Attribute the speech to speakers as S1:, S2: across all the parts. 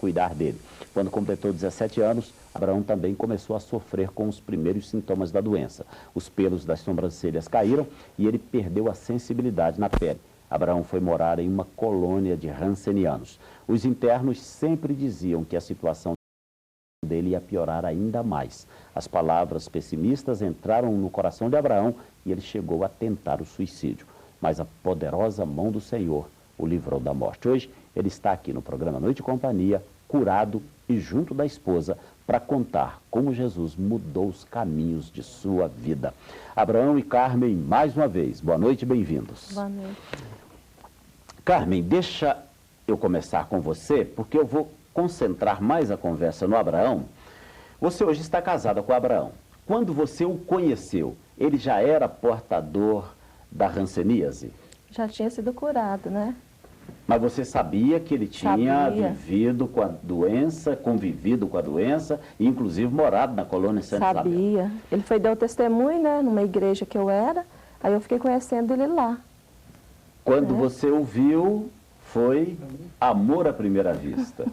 S1: cuidar dele. Quando completou 17 anos, Abraão também começou a sofrer com os primeiros sintomas da doença. Os pelos das sobrancelhas caíram e ele perdeu a sensibilidade na pele. Abraão foi morar em uma colônia de rancenianos. Os internos sempre diziam que a situação dele ia piorar ainda mais. As palavras pessimistas entraram no coração de Abraão e ele chegou a tentar o suicídio. Mas a poderosa mão do Senhor o livrou da morte. Hoje ele está aqui no programa Noite e Companhia, curado e junto da esposa, para contar como Jesus mudou os caminhos de sua vida. Abraão e Carmen, mais uma vez, boa noite e bem-vindos.
S2: Boa noite.
S1: Carmen, deixa eu começar com você, porque eu vou concentrar mais a conversa no Abraão. Você hoje está casada com o Abraão. Quando você o conheceu, ele já era portador da hanseníase?
S2: Já tinha sido curado, né?
S1: Mas você sabia que ele tinha
S2: Sabia.
S1: vivido com a doença, convivido com a doença, e inclusive morado na colônia Santa Isabel?
S2: Sabia. Ele foi dar o testemunho, né, numa igreja que eu era, aí eu fiquei conhecendo ele lá.
S1: Quando você o viu, foi amor à primeira vista.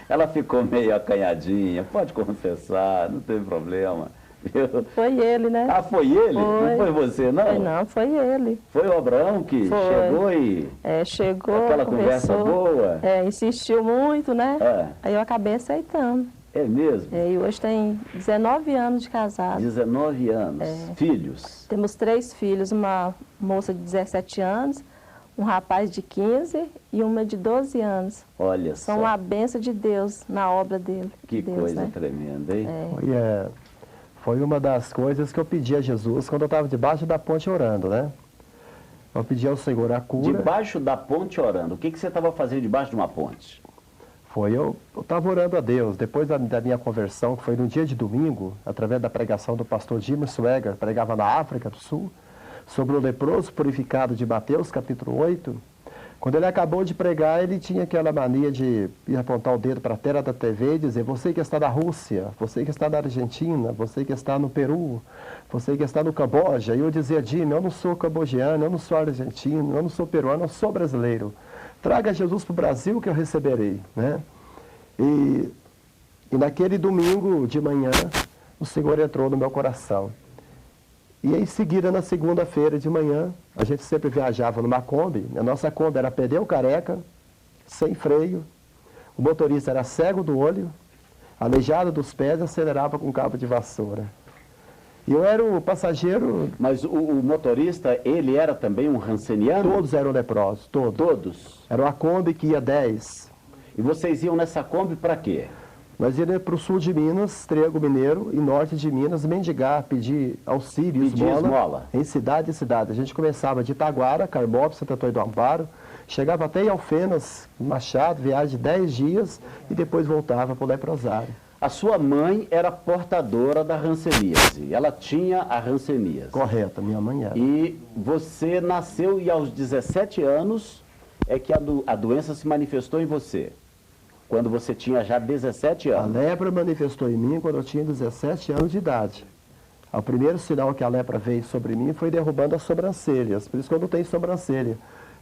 S1: Ela ficou meio acanhadinha, pode confessar, não tem problema. Viu?
S2: Foi ele, né?
S1: Ah, foi ele? Não foi você, não?
S2: Foi, não, foi ele.
S1: Foi o Abraão que
S2: Foi.
S1: chegou e...
S2: Chegou,
S1: aquela
S2: conversou,
S1: conversa boa?
S2: insistiu muito, né?
S1: É.
S2: Aí eu acabei aceitando.
S1: É mesmo?
S2: E hoje tem 19 anos de casado.
S1: 19 anos. Filhos?
S2: Temos 3 filhos, uma moça de 17 anos, um rapaz de 15 e uma de 12 anos.
S1: Olha só.
S2: São uma bênção de Deus na obra dele.
S1: Que
S2: Deus,
S1: coisa
S2: né?
S1: tremenda, hein?
S3: Foi uma das coisas que eu pedi a Jesus quando eu estava debaixo da ponte orando, né? Eu pedi ao Senhor a cura.
S1: Debaixo da ponte orando. O que você estava fazendo debaixo de uma ponte?
S3: Eu estava orando a Deus, depois da minha conversão, que foi no dia de domingo, através da pregação do pastor Jim Swagger, pregava na África do Sul, sobre o leproso purificado de Mateus, capítulo 8. Quando ele acabou de pregar, ele tinha aquela mania de ir apontar o dedo para a tela da TV e dizer: você que está na Rússia, você que está na Argentina, você que está no Peru, você que está no Camboja. E eu dizia: Jim, eu não sou cambogiano, eu não sou argentino, eu não sou peruano, eu sou brasileiro. Traga Jesus para o Brasil que eu receberei, né? E naquele domingo de manhã, o Senhor entrou no meu coração. E em seguida, na segunda-feira de manhã, a gente sempre viajava numa Kombi. A nossa Kombi era pneu careca, sem freio. O motorista era cego do olho, aleijado dos pés e acelerava com cabo de vassoura. E eu era o passageiro...
S1: Mas o motorista, ele era também um ranceniano?
S3: Todos eram leprosos, todos.
S1: Todos?
S3: Era uma Kombi que ia 10.
S1: E vocês iam nessa Kombi para quê?
S3: Nós íamos para o sul de Minas, Triângulo Mineiro, e norte de Minas, mendigar, pedir auxílio, esmola, em cidade e cidade. A gente começava de Itaguara, Carmópolis, Santo Antônio do Amparo, chegava até em Alfenas, Machado, viagem de 10 dias, e depois voltava para o leprosário.
S1: A sua mãe era portadora da hanseníase, ela tinha a hanseníase.
S3: Correto, minha mãe era.
S1: E você nasceu e aos 17 anos é que a doença se manifestou em você? Quando você tinha já 17 anos.
S3: A lepra manifestou em mim quando eu tinha 17 anos de idade. O primeiro sinal que a lepra veio sobre mim foi derrubando as sobrancelhas. Por isso que eu não tenho sobrancelha.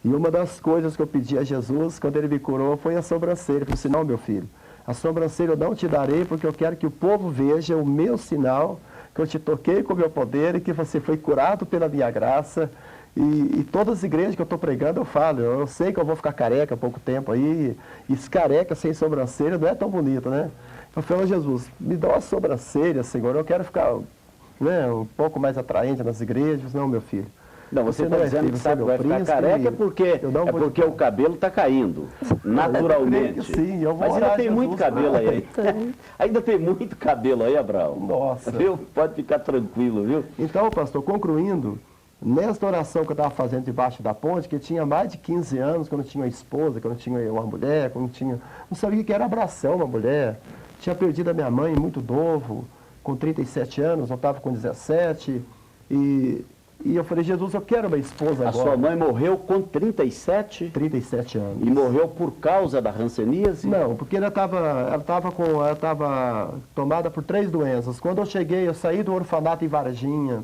S3: E uma das coisas que eu pedi a Jesus, quando ele me curou, foi a sobrancelha. Por sinal, meu filho, a sobrancelha eu não te darei, porque eu quero que o povo veja o meu sinal, que eu te toquei com o meu poder e que você foi curado pela minha graça. E todas as igrejas que eu estou pregando, eu falo, eu sei que eu vou ficar careca há pouco tempo aí, e esse careca sem sobrancelha não é tão bonito, né? Eu falo: Jesus, me dá uma sobrancelha, Senhor, eu quero ficar, né, um pouco mais atraente nas igrejas. Não, meu filho.
S1: Não, você está dizendo que sabe que vai ficar careca porque o cabelo está caindo, naturalmente.
S3: Sim, eu vou.
S1: Mas ainda tem muito cabelo aí. Ainda tem muito cabelo aí, Abraão.
S3: Nossa.
S1: Viu? Pode ficar tranquilo, viu?
S3: Então, pastor, concluindo, nesta oração que eu estava fazendo debaixo da ponte, que eu tinha mais de 15 anos, que eu não tinha uma esposa, que eu não tinha uma mulher, que eu não sabia o que era abraçar uma mulher. Tinha perdido a minha mãe muito novo, com 37 anos, eu estava com 17, e eu falei: Jesus, eu quero uma esposa agora.
S1: A sua mãe morreu com 37?
S3: 37 anos.
S1: E morreu por causa da hanseníase?
S3: Não, porque ela estava tomada por 3 doenças. Quando eu cheguei, eu saí do orfanato em Varginha.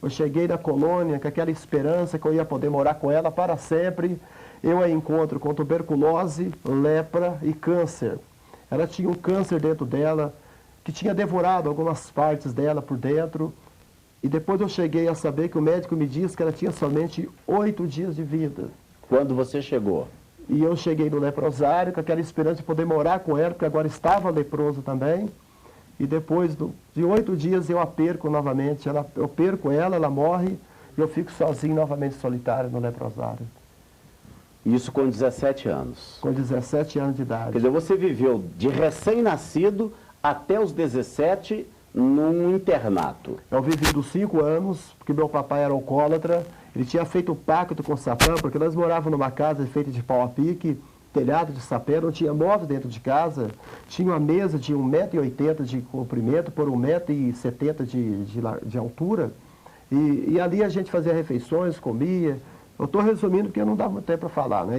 S3: Eu cheguei na colônia com aquela esperança que eu ia poder morar com ela para sempre. Eu a encontro com tuberculose, lepra e câncer. Ela tinha um câncer dentro dela, que tinha devorado algumas partes dela por dentro. E depois eu cheguei a saber que o médico me disse que ela tinha somente 8 dias de vida.
S1: Quando você chegou?
S3: E eu cheguei no leprosário com aquela esperança de poder morar com ela, porque agora estava leproso também. E depois de 8 dias eu a perco novamente. Eu perco ela, ela morre, e eu fico sozinho novamente solitário no leprosário.
S1: Isso com 17 anos?
S3: Com 17 anos de idade.
S1: Quer dizer, você viveu de recém-nascido até os 17 num internato.
S3: Eu vivi dos 5 anos, porque meu papai era alcoólatra. Ele tinha feito um pacto com Satã, porque nós morávamos numa casa feita de pau a pique, telhado de sapé, não tinha móvel dentro de casa. Tinha uma mesa de 1,80 m de comprimento por 1,70 m de altura. E ali a gente fazia refeições, comia. Eu estou resumindo porque não dá muito tempo para falar, né?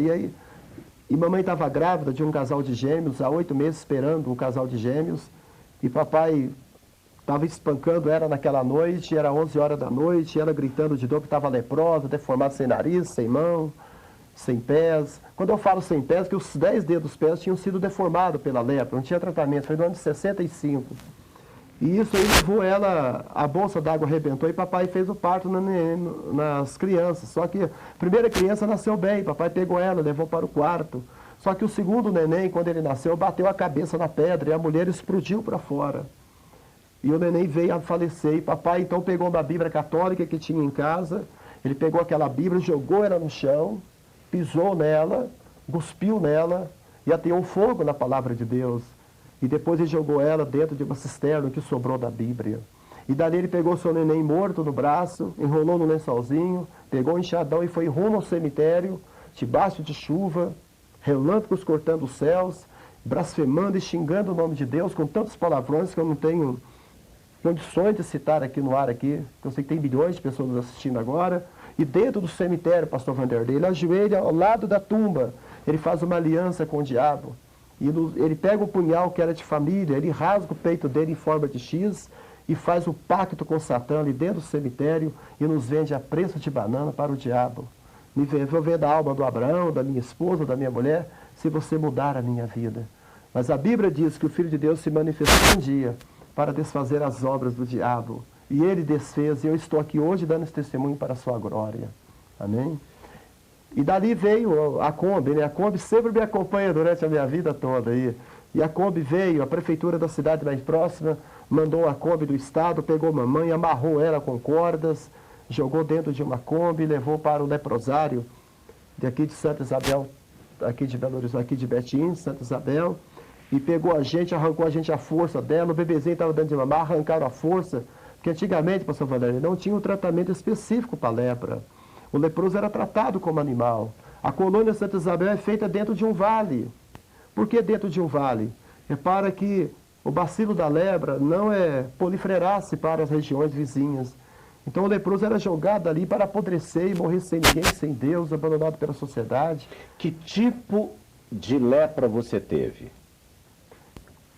S3: E mamãe estava grávida de um casal de gêmeos, há 8 meses esperando um casal de gêmeos. E papai estava espancando ela naquela noite, era 11 horas da noite, ela gritando de dor que estava leprosa, deformada, sem nariz, sem mão, sem pés. Quando eu falo sem pés, que os 10 dedos dos pés tinham sido deformados pela lepra, não tinha tratamento, foi no ano de 65. E isso aí levou ela, a bolsa d'água arrebentou e papai fez o parto nas crianças. Só que a primeira criança nasceu bem, papai pegou ela, levou para o quarto. Só que o segundo neném, quando ele nasceu, bateu a cabeça na pedra e a mulher explodiu para fora. E o neném veio a falecer. E papai então pegou uma Bíblia católica que tinha em casa, ele pegou aquela Bíblia, jogou ela no chão, pisou nela, cuspiu nela e ateou fogo na palavra de Deus. E depois ele jogou ela dentro de uma cisterna que sobrou da Bíblia. E dali ele pegou seu neném morto no braço, enrolou no lençolzinho, pegou um enxadão e foi rumo ao cemitério, debaixo de chuva, relâmpagos cortando os céus, blasfemando e xingando o nome de Deus com tantos palavrões que eu não tenho condições de citar aqui no ar aqui. Eu sei que tem milhões de pessoas nos assistindo agora. E dentro do cemitério, pastor Vanderlei, ele ajoelha ao lado da tumba, ele faz uma aliança com o diabo. E ele pega o punhal que era de família, ele rasga o peito dele em forma de X e faz o pacto com Satã ali dentro do cemitério e nos vende a preço de banana para o diabo. Me vendo a alma do Abraão, da minha esposa, da minha mulher, se você mudar a minha vida. Mas a Bíblia diz que o Filho de Deus se manifestou um dia para desfazer as obras do diabo. E ele desfez, e eu estou aqui hoje dando esse testemunho para a sua glória. Amém? E dali veio a Kombi, né? A Kombi sempre me acompanha durante a minha vida toda. E a Kombi veio, a prefeitura da cidade mais próxima mandou a Kombi do estado, pegou mamãe, amarrou ela com cordas, jogou dentro de uma Kombi, levou para o leprosário daqui de Santa Isabel, aqui de Belo Horizonte, aqui de Betim, Santa Isabel, e pegou a gente, arrancou a gente a força dela, o bebezinho estava dando de mamar, arrancaram a força, porque antigamente, pastor Valério, não tinha um tratamento específico para a lepra. O leproso era tratado como animal. A colônia Santa Isabel é feita dentro de um vale. Por que dentro de um vale? Repara que o bacilo da lepra não proliferasse para as regiões vizinhas. Então o leproso era jogado ali para apodrecer e morrer sem ninguém, sem Deus, abandonado pela sociedade.
S1: Que tipo de lepra você teve?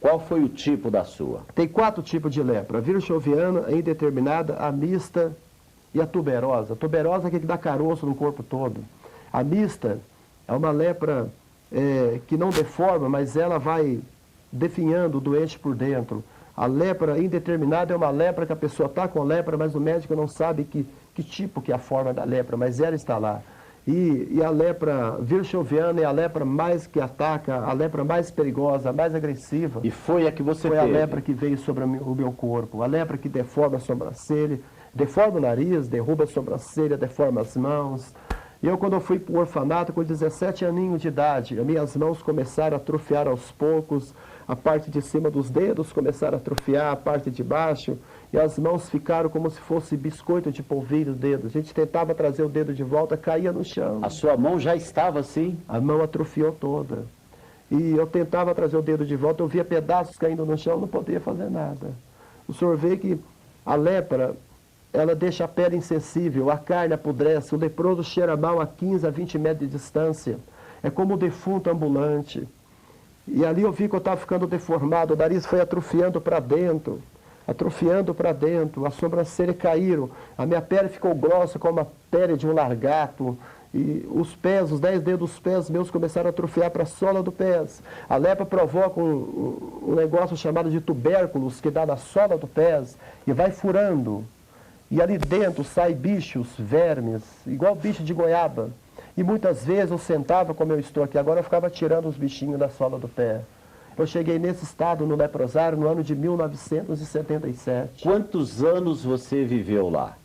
S1: Qual foi o tipo da sua?
S3: Tem 4 tipos de lepra. A virchoviana, a indeterminada, a mista e a tuberosa. A tuberosa é aquele que dá caroço no corpo todo. A mista é uma lepra que não deforma, mas ela vai definhando o doente por dentro. A lepra indeterminada é uma lepra que a pessoa está com lepra, mas o médico não sabe que tipo que é a forma da lepra, mas ela está lá. E a lepra virchoviana é a lepra mais que ataca, a lepra mais perigosa, a mais agressiva.
S1: E foi a que você teve?
S3: Foi a lepra que veio sobre o meu corpo. A lepra que deforma a sobrancelha, deforma o nariz, derruba a sobrancelha, deforma as mãos. E eu, quando eu fui para o orfanato, com 17 aninhos de idade, as minhas mãos começaram a atrofiar aos poucos, a parte de cima dos dedos começaram a atrofiar, a parte de baixo, e as mãos ficaram como se fosse biscoito de polvilho, dedos. A gente tentava trazer o dedo de volta, caía no chão.
S1: A sua mão já estava assim?
S3: A mão atrofiou toda. E eu tentava trazer o dedo de volta, eu via pedaços caindo no chão, não podia fazer nada. O senhor vê que a lepra, ela deixa a pele insensível, a carne apodrece, o leproso cheira mal a 15 a 20 metros de distância. É como o defunto ambulante. E ali eu vi que eu estava ficando deformado, o nariz foi atrofiando para dentro. atrofiando para dentro, as sobrancelhas caíram, a minha pele ficou grossa como a pele de um largato, e os pés, os 10 dedos dos pés meus começaram a atrofiar para a sola do pés. A lepra provoca um negócio chamado de tubérculos, que dá na sola do pés e vai furando. E ali dentro sai bichos, vermes, igual bicho de goiaba. E muitas vezes eu sentava como eu estou aqui agora, eu ficava tirando os bichinhos da sola do pé. Eu cheguei nesse estado no leprosário no ano de 1977.
S1: Quantos anos você viveu lá?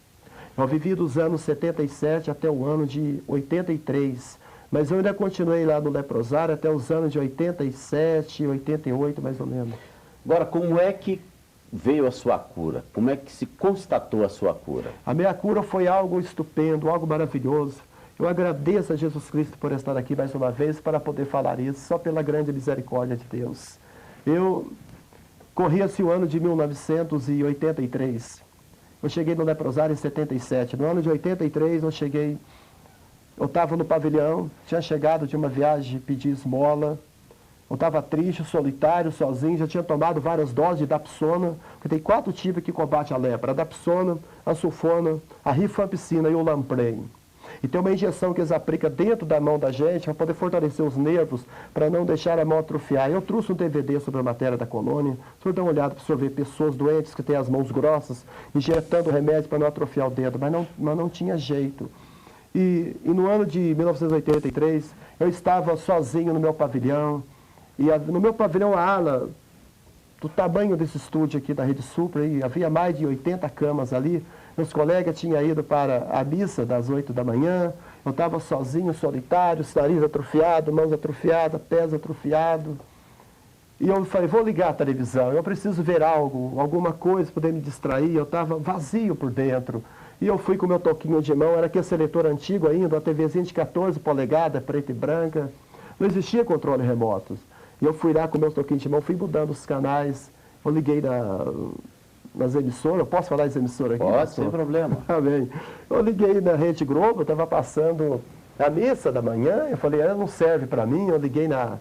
S3: Eu vivi dos anos 77 até o ano de 83, mas eu ainda continuei lá no leprosário até os anos de 87, 88 mais ou menos.
S1: Agora, como é que veio a sua cura? Como é que se constatou a sua cura?
S3: A minha cura foi algo estupendo, algo maravilhoso. Eu agradeço a Jesus Cristo por estar aqui mais uma vez para poder falar isso, só pela grande misericórdia de Deus. Eu corria-se o ano de 1983. Eu cheguei no leprosário em 77. No ano de 83 eu estava no pavilhão, tinha chegado de uma viagem, pedi esmola. Eu estava triste, solitário, sozinho, já tinha tomado várias doses de dapsona, porque tem 4 tipos que combatem a lepra: a dapsona, a sulfona, a rifampicina e o lamprey. E tem uma injeção que eles aplicam dentro da mão da gente para poder fortalecer os nervos, para não deixar a mão atrofiar. Eu trouxe um DVD sobre a matéria da colônia. O senhor dá uma olhada para o senhor ver pessoas doentes que têm as mãos grossas, injetando remédio para não atrofiar o dedo, mas não tinha jeito. E no ano de 1983, eu estava sozinho no meu pavilhão, e no meu pavilhão a ala do tamanho desse estúdio aqui da Rede Supra, e havia mais de 80 camas ali. Meus colegas tinham ido para a missa das 8 da manhã, eu estava sozinho, solitário, nariz atrofiado, mãos atrofiadas, pés atrofiados. E eu falei, vou ligar a televisão, eu preciso ver algo, alguma coisa, poder me distrair. Eu estava vazio por dentro. E eu fui com o meu toquinho de mão, era aquele seletor antigo ainda, uma TVzinha de 14 polegadas, preta e branca. Não existia controle remoto. E eu fui lá com o meu toquinho de mão, fui mudando os canais. Eu liguei nas emissoras, eu posso falar das emissoras aqui?
S1: Pode, sem problema.
S3: Amém. Eu liguei na Rede Globo, estava passando a missa da manhã, eu falei, não serve para mim. Eu liguei na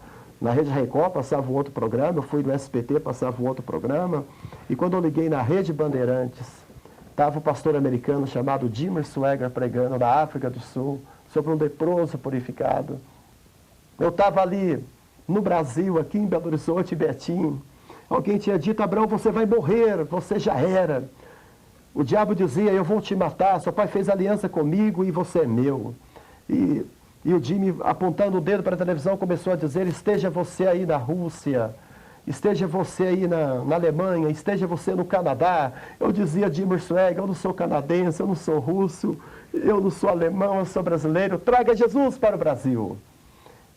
S3: Rede Record, passava um outro programa, eu fui no SBT, passava um outro programa. E quando eu liguei na Rede Bandeirantes, estava o pastor americano chamado Dimmer Swaggart pregando na África do Sul, sobre um leproso purificado. Eu estava ali no Brasil, aqui em Belo Horizonte, Betim. Alguém tinha dito, Abraão, você vai morrer, você já era. O diabo dizia, eu vou te matar, seu pai fez aliança comigo e você é meu. E o Jimmy, apontando o dedo para a televisão, começou a dizer, esteja você aí na Rússia, esteja você aí na Alemanha, esteja você no Canadá. Eu dizia, Dimmer Swaggart, eu não sou canadense, eu não sou russo, eu não sou alemão, eu sou brasileiro, traga Jesus para o Brasil.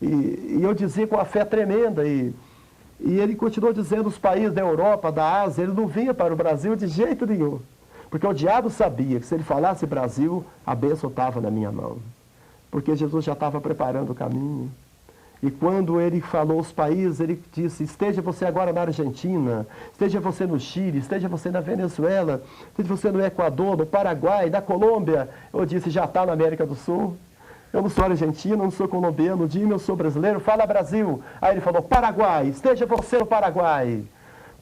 S3: E eu dizia com a fé tremenda, e ele continuou dizendo, os países da Europa, da Ásia, ele não vinha para o Brasil de jeito nenhum. Porque o diabo sabia que se ele falasse Brasil, a bênção estava na minha mão. Porque Jesus já estava preparando o caminho. E quando ele falou os países, ele disse, esteja você agora na Argentina, esteja você no Chile, esteja você na Venezuela, esteja você no Equador, no Paraguai, na Colômbia. Eu disse, já está na América do Sul. Eu não sou argentino, não sou colombiano, Jimmy, eu sou brasileiro, fala Brasil. Aí ele falou, Paraguai, esteja você no Paraguai.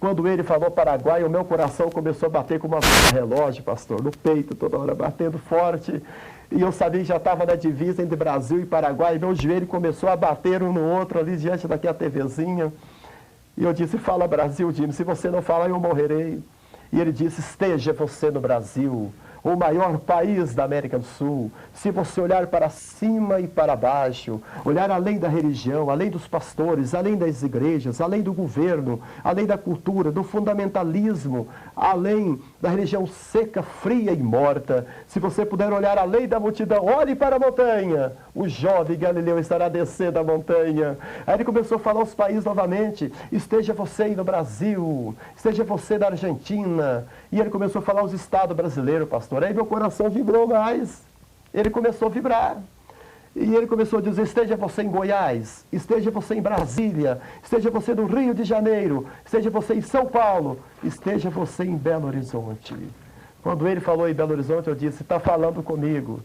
S3: Quando ele falou Paraguai, o meu coração começou a bater como um relógio, pastor, no peito, toda hora batendo forte. E eu sabia que já estava na divisa entre Brasil e Paraguai, e meu joelho começou a bater um no outro ali diante daquela TVzinha. E eu disse, fala Brasil, Jimmy, se você não falar eu morrerei. E ele disse, esteja você no Brasil, o maior país da América do Sul. Se você olhar para cima e para baixo, olhar além da religião, além dos pastores, além das igrejas, além do governo, além da cultura, do fundamentalismo, além da religião seca, fria e morta, se você puder olhar além da multidão, olhe para a montanha, o jovem Galileu estará descendo a montanha. Aí ele começou a falar os países novamente, esteja você aí no Brasil, esteja você na Argentina, e ele começou a falar os estados brasileiros, pastor. Aí meu coração vibrou mais, ele começou a vibrar, e ele começou a dizer, esteja você em Goiás, esteja você em Brasília, esteja você no Rio de Janeiro, esteja você em São Paulo, esteja você em Belo Horizonte. Quando ele falou em Belo Horizonte, eu disse, está falando comigo.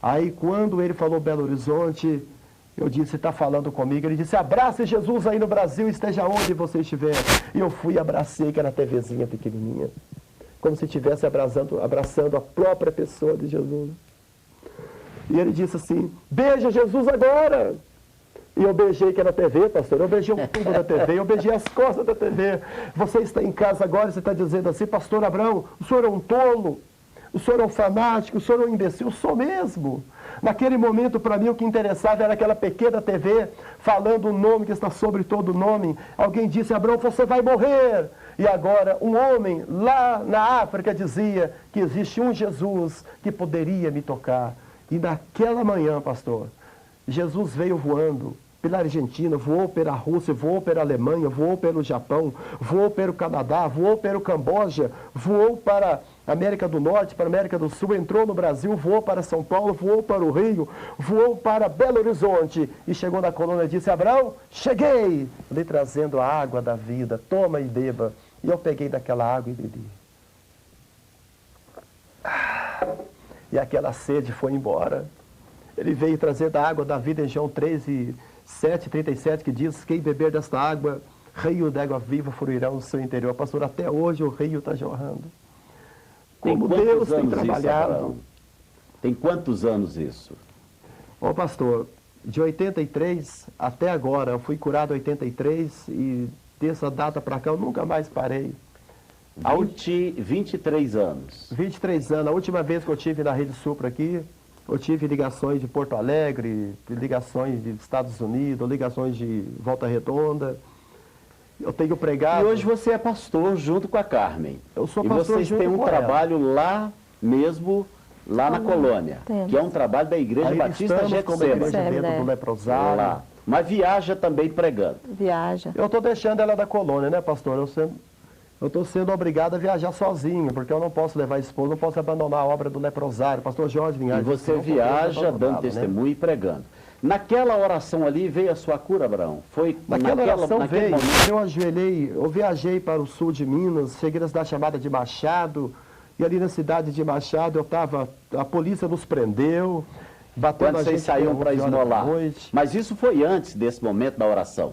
S3: Aí quando ele falou Belo Horizonte, Eu disse, está falando comigo? Ele disse, abrace Jesus aí no Brasil, esteja onde você estiver. E eu fui e abracei aquela TVzinha pequenininha, como se estivesse abraçando a própria pessoa de Jesus. E ele disse assim, beija Jesus agora. E eu beijei aquela TV, pastor, eu beijei o tubo da TV, eu beijei as costas da TV. Você está em casa agora e você está dizendo assim, pastor Abrão, o senhor é um tolo, o senhor é um fanático, o senhor é um imbecil. Eu sou mesmo. Naquele momento, para mim, o que interessava era aquela pequena TV falando o nome que está sobre todo nome. Alguém disse, Abrão, você vai morrer. E agora, um homem lá na África dizia que existe um Jesus que poderia me tocar. E naquela manhã, pastor, Jesus veio voando pela Argentina, voou pela Rússia, voou pela Alemanha, voou pelo Japão, voou pelo Canadá, voou pelo Camboja, voou para a América do Norte, para a América do Sul, entrou no Brasil, voou para São Paulo, voou para o Rio, voou para Belo Horizonte e chegou na colônia e disse, Abrão, cheguei! Lhe trazendo a água da vida, toma e beba. E eu peguei daquela água e bebi. E aquela sede foi embora. Ele veio trazendo a água da vida em João 3:7-37, que diz, quem beber desta água, rio de água viva fluirá no seu interior. Pastor, até hoje o rio está jorrando. Como Deus tem trabalhado.
S1: Tem quantos anos isso?
S3: Ô pastor, de 83 até agora, eu fui curado em 83 e dessa data para cá eu nunca mais parei.
S1: 23 anos.
S3: 23 anos. A última vez que eu estive na Rede Supra aqui, eu tive ligações de Porto Alegre, ligações de Estados Unidos, ligações de Volta Redonda. Eu tenho pregado.
S1: E hoje você é pastor junto com a Carmen.
S3: Eu sou
S1: pastor junto com ela. E vocês têm um trabalho lá mesmo, lá na colônia.
S2: Temos.
S1: Que é um trabalado da Igreja Batista Getsêmani.
S3: Do leprosário.
S1: Lá. Mas viaja também pregando.
S2: Viaja.
S3: Eu estou deixando ela da colônia, né, pastor? Eu estou sendo obrigado a viajar sozinho, porque eu não posso levar a esposa, não posso abandonar a obra do leprosário. Pastor Jorge Vinhage.
S1: E você viaja dando testemunho, né? E pregando. Naquela oração ali veio a sua cura, Abrão? Foi
S3: naquela oração veio. Eu ajoelhei, eu viajei para o sul de Minas, cheguei na cidade chamada de Machado, e ali na cidade de Machado eu estava, a polícia nos prendeu, bateu na gente.
S1: Quando vocês saíam para esmolar. Mas isso foi antes desse momento da oração?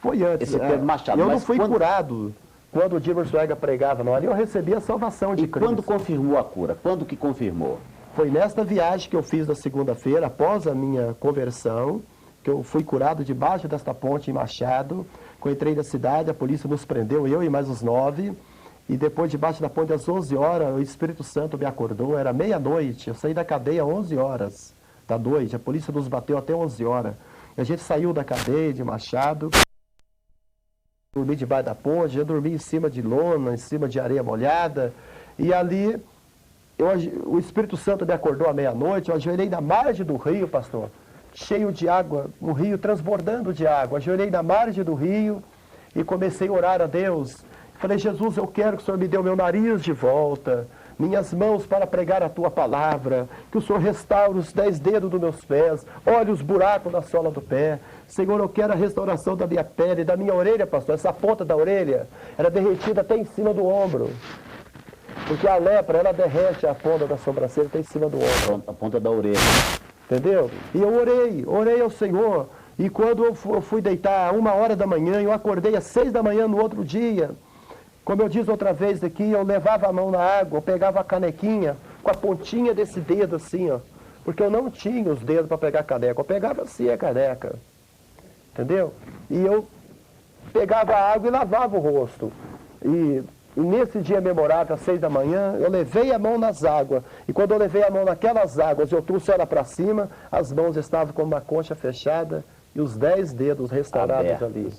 S3: Foi antes.
S1: Esse Pedro Machado.
S3: Eu não fui curado. Quando o Dimas Suega pregava, não, ali eu recebi a salvação de Cristo.
S1: E quando confirmou a cura? Quando que confirmou?
S3: Foi nesta viagem que eu fiz na segunda-feira, após a minha conversão, que eu fui curado debaixo desta ponte em Machado, que eu entrei na cidade, a polícia nos prendeu, eu e mais os 9, e depois debaixo da ponte às 11 horas, o Espírito Santo me acordou, era meia-noite, eu saí da cadeia às 11 horas da noite, a polícia nos bateu até 11 horas, e a gente saiu da cadeia de Machado, dormi debaixo da ponte, eu dormi em cima de lona, em cima de areia molhada, e ali o Espírito Santo me acordou à meia-noite, eu ajoelhei na margem do rio, pastor, cheio de água, um rio transbordando de água, ajoelhei na margem do rio e comecei a orar a Deus. Falei, Jesus, eu quero que o Senhor me dê o meu nariz de volta, minhas mãos para pregar a Tua palavra, que o Senhor restaure os 10 dedos dos meus pés, olhe os buracos na sola do pé. Senhor, eu quero a restauração da minha pele, da minha orelha, pastor. Essa ponta da orelha era derretida até em cima do ombro. Porque a lepra, ela derrete a ponta da sobrancelha até em cima do ombro.
S1: A ponta da orelha.
S3: Entendeu? E eu orei ao Senhor. E quando eu fui deitar 1h da manhã, eu acordei às 6 da manhã no outro dia. Como eu disse outra vez aqui, eu levava a mão na água, eu pegava a canequinha com a pontinha desse dedo assim, ó. Porque eu não tinha os dedos para pegar a caneca. Eu pegava assim a caneca. Entendeu? E eu pegava a água e lavava o rosto. E nesse dia memorável, às 6 da manhã, eu levei a mão nas águas. E quando eu levei a mão naquelas águas, eu trouxe ela para cima, as mãos estavam com uma concha fechada e os 10 dedos restaurados ali.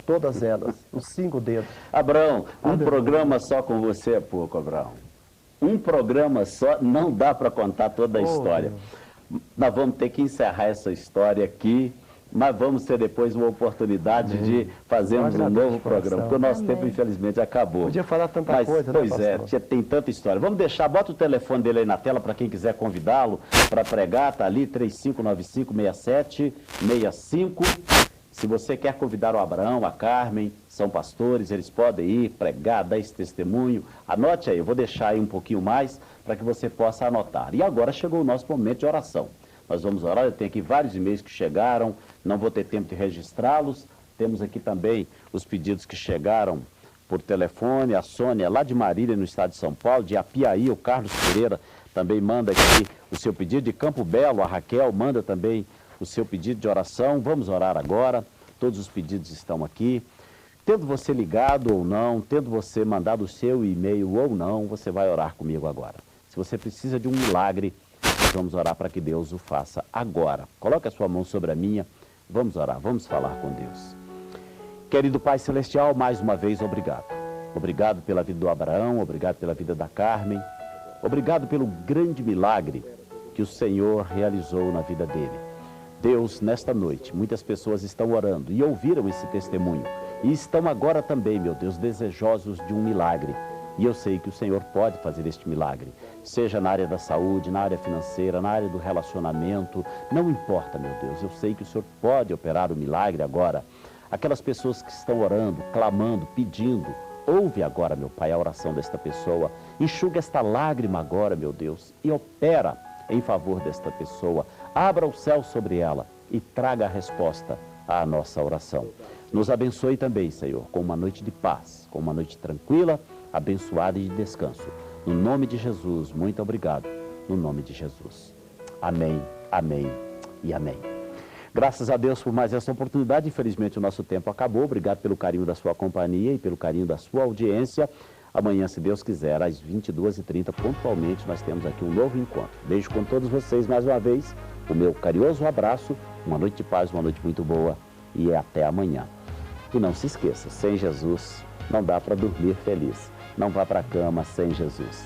S3: Todas elas, os 5 dedos.
S1: Abrão, um programa só com você é pouco, Abrão. Um programa só não dá para contar toda a história. Nós vamos ter que encerrar essa história aqui, mas vamos ter depois uma oportunidade de fazermos um novo programa, porque o nosso tempo, infelizmente, acabou.
S3: Podia falar tanta coisa, né,
S1: pois é, tem tanta história. Vamos deixar, bota o telefone dele aí na tela para quem quiser convidá-lo para pregar, tá ali, 3595-6765. Se você quer convidar o Abrão, a Carmen, são pastores, eles podem ir pregar, dar esse testemunho. Anote aí, eu vou deixar aí um pouquinho mais para que você possa anotar. E agora chegou o nosso momento de oração. Nós vamos orar. Tem aqui vários e-mails que chegaram, não vou ter tempo de registrá-los. Temos aqui também os pedidos que chegaram por telefone. A Sônia, lá de Marília, no estado de São Paulo, de Apiaí, o Carlos Pereira também manda aqui o seu pedido. De Campo Belo, a Raquel manda também o seu pedido de oração. Vamos orar agora. Todos os pedidos estão aqui. Tendo você ligado ou não, tendo você mandado o seu e-mail ou não, você vai orar comigo agora. Se você precisa de um milagre, nós vamos orar para que Deus o faça agora. Coloque a sua mão sobre a minha. Vamos orar, vamos falar com Deus. Querido Pai Celestial, mais uma vez, obrigado. Obrigado pela vida do Abraão, obrigado pela vida da Carmen. Obrigado pelo grande milagre que o Senhor realizou na vida dele. Deus, nesta noite, muitas pessoas estão orando e ouviram esse testemunho. E estão agora também, meu Deus, desejosos de um milagre. E eu sei que o Senhor pode fazer este milagre. Seja na área da saúde, na área financeira, na área do relacionamento. Não importa, meu Deus, eu sei que o Senhor pode operar o milagre agora. Aquelas pessoas que estão orando, clamando, pedindo, ouve agora, meu Pai, a oração desta pessoa. Enxuga esta lágrima agora, meu Deus, e opera em favor desta pessoa. Abra o céu sobre ela e traga a resposta à nossa oração. Nos abençoe também, Senhor, com uma noite de paz, com uma noite tranquila, abençoada e de descanso. No nome de Jesus, muito obrigado. No nome de Jesus. Amém, amém e amém. Graças a Deus por mais essa oportunidade. Infelizmente o nosso tempo acabou. Obrigado pelo carinho da sua companhia e pelo carinho da sua audiência. Amanhã, se Deus quiser, às 22h30, pontualmente, nós temos aqui um novo encontro. Beijo com todos vocês mais uma vez. O meu carinhoso abraço. Uma noite de paz, uma noite muito boa. E até amanhã. E não se esqueça, sem Jesus não dá para dormir feliz. Não vá para a cama sem Jesus.